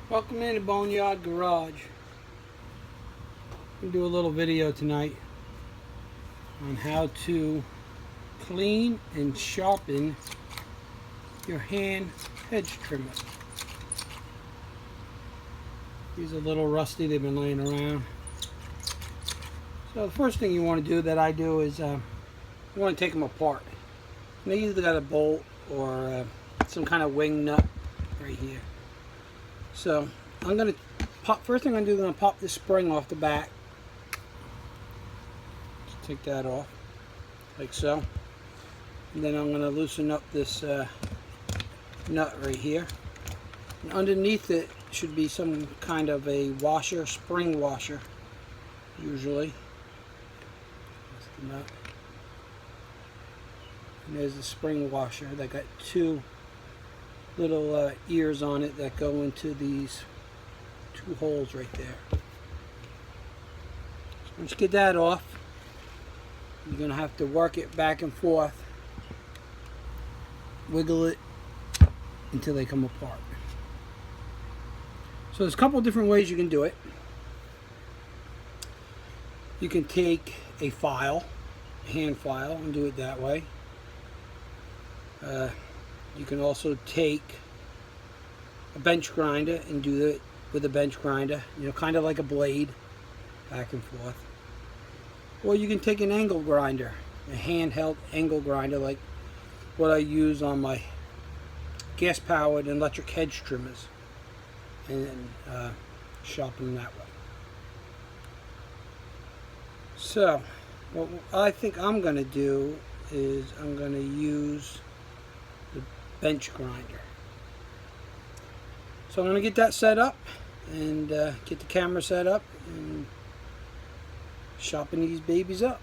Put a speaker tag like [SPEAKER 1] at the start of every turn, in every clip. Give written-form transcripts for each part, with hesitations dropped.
[SPEAKER 1] Welcome in the Boneyard Garage. I'm going to do a little video tonight on how to clean and sharpen your hand hedge trimmer. These are a little rusty, they've been laying around. So the first thing you want to do that I do is you want to take them apart. And they either got a bolt or some kind of wing nut right here. So I'm going to pop, first thing I'm going to do is I'm going to pop this spring off the back. Just take that off, like so. And then I'm going to loosen up this nut right here. And underneath it should be some kind of a washer, spring washer, usually. That's the nut. And there's the spring washer that got two little ears on it that go into these two holes right there. So once you get that off, you're going to have to work it back and forth, wiggle it until they come apart. So there's a couple of different ways you can do it. You can take a file, a hand file, and do it that way. You can also take a bench grinder and do it with a bench grinder, you know, kind of like a blade, back and forth. Or you can take an angle grinder, a handheld angle grinder like what I use on my gas-powered and electric hedge trimmers, and sharpen them that way. So what I think I'm going to do is I'm going to use the bench grinder. So I'm going to get that set up and get the camera set up and sharpen these babies up.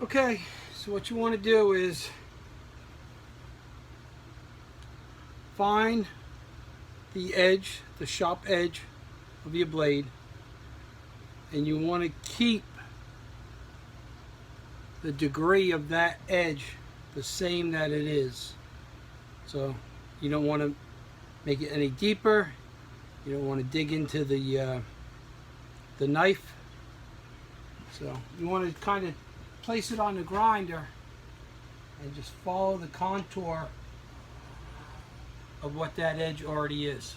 [SPEAKER 1] Okay, so what you want to do is find the edge, the sharp edge of your blade, and you want to keep the degree of that edge the same that it is. So you don't want to make it any deeper. You don't want to dig into the knife. So you want to kind of place it on the grinder and just follow the contour of what that edge already is.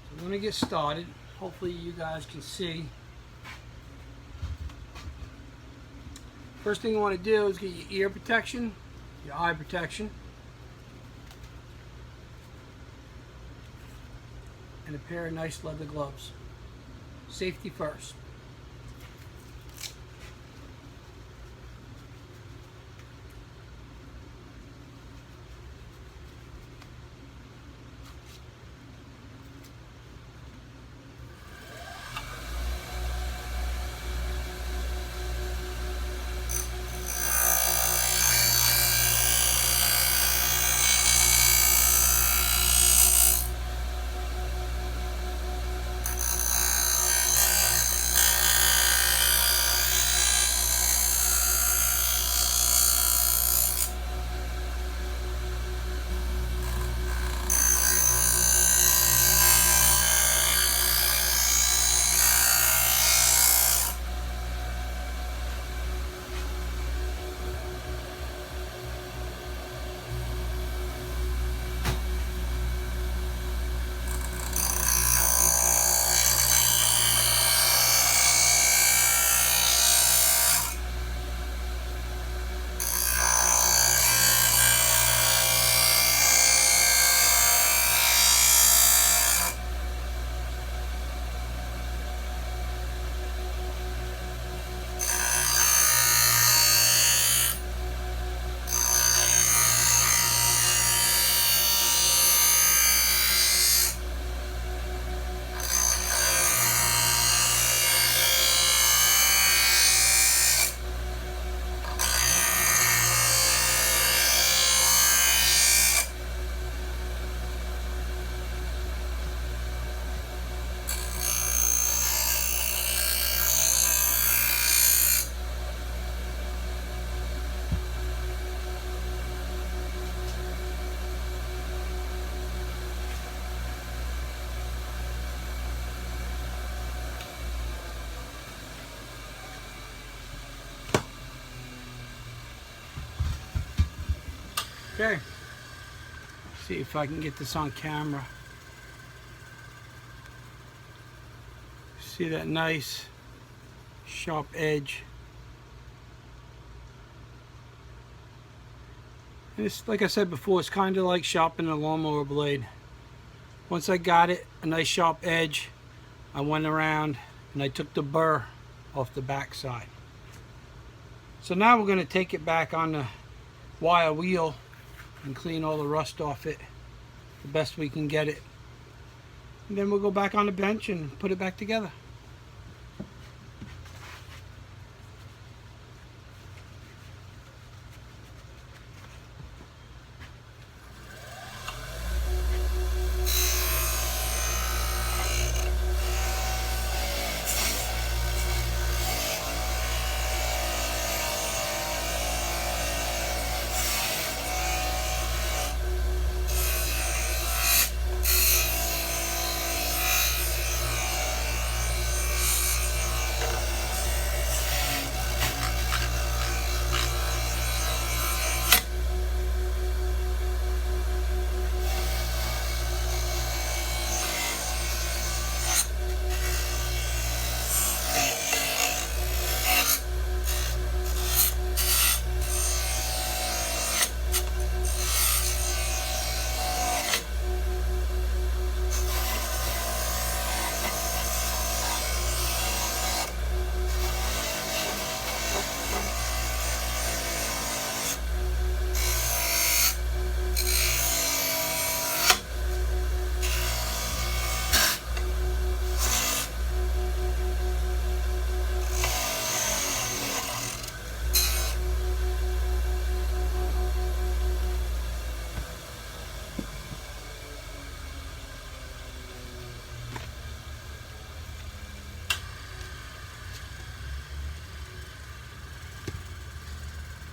[SPEAKER 1] So I'm going to get started. Hopefully you guys can see. First thing you want to do is get your ear protection, your eye protection, and a pair of nice leather gloves. Safety first. Okay, see if I can get this on camera. See that nice sharp edge. And it's, like I said before, it's kind of like sharpening a lawnmower blade. Once I got it, a nice sharp edge, I went around and I took the burr off the back side. So now we're going to take it back on the wire wheel and clean all the rust off it the best we can get it. And then we'll go back on the bench and put it back together.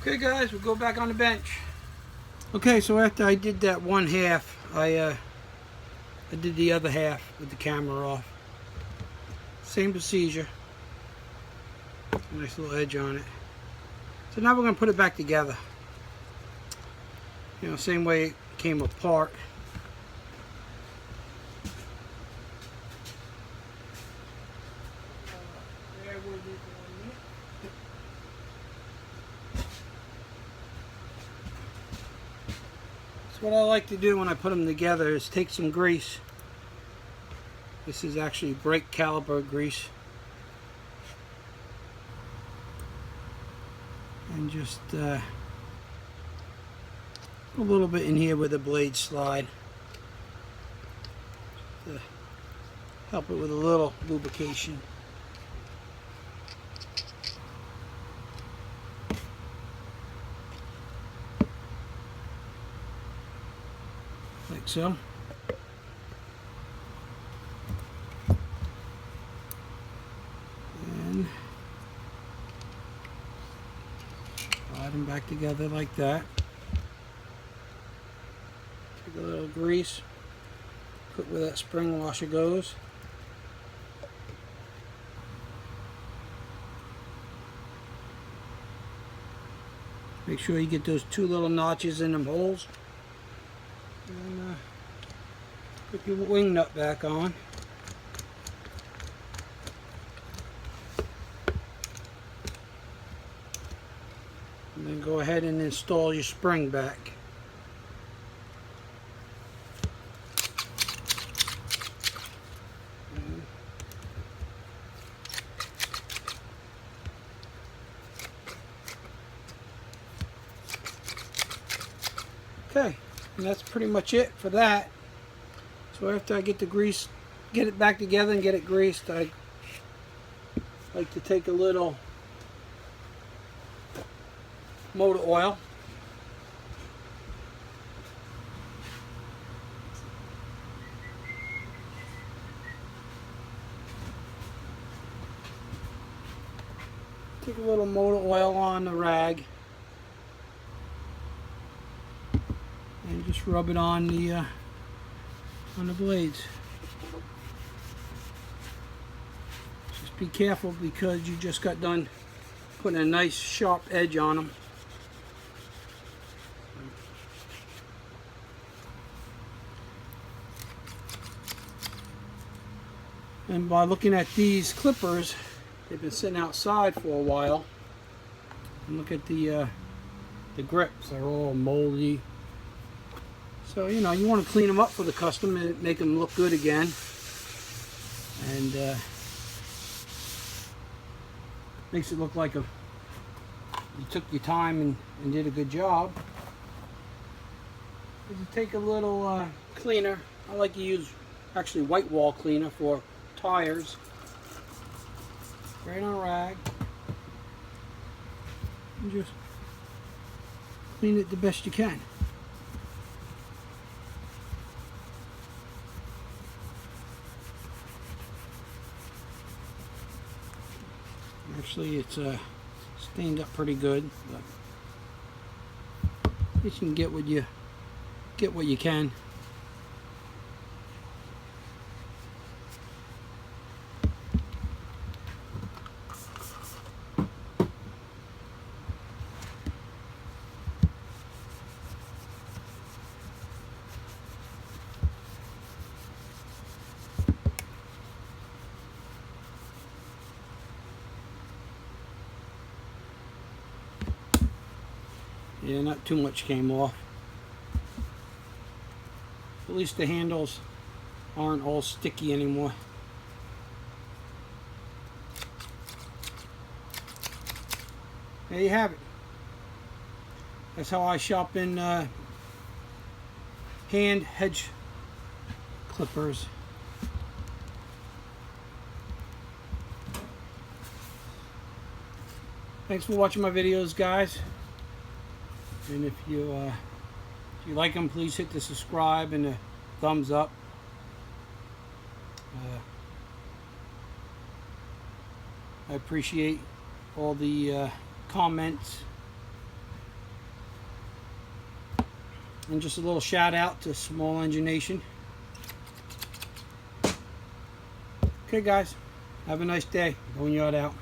[SPEAKER 1] Okay guys, we'll go back on the bench. Okay, so after I did that one half, I did the other half with the camera off. Same procedure. Nice little edge on it. So now we're going to put it back together. You know, same way it came apart. So what I like to do when I put them together is take some grease. This is actually brake caliper grease. And just a little bit in here where the blades slide. To help it with a little lubrication. Like so. And slide them back together like that. Take a little grease, put where that spring washer goes. Make sure you get those two little notches in them holes. And put your wing nut back on. And then go ahead and install your spring back. Okay, and that's pretty much it for that. So after I get the grease, get it back together and get it greased, I like to take a little motor oil. Take a little motor oil on the rag. And just rub it on the blades. Just be careful because you just got done putting a nice sharp edge on them. And by looking at these clippers, they've been sitting outside for a while. And look at the grips, they're all moldy. So, you know, you want to clean them up for the customer and make them look good again. And makes it look like you took your time and did a good job. You take a little cleaner. I like to use actually white wall cleaner for tires. Right on a rag. And just clean it the best you can. Actually, it's stained up pretty good, but you can get what you can. Yeah, not too much came off. At least the handles aren't all sticky anymore. There you have it. That's how I sharpen hand hedge clippers. Thanks for watching my videos, guys. And if you like them, please hit the subscribe and the thumbs up. I appreciate all the comments. And just a little shout out to Small Engine Nation. Okay, guys, have a nice day. Boneyard out.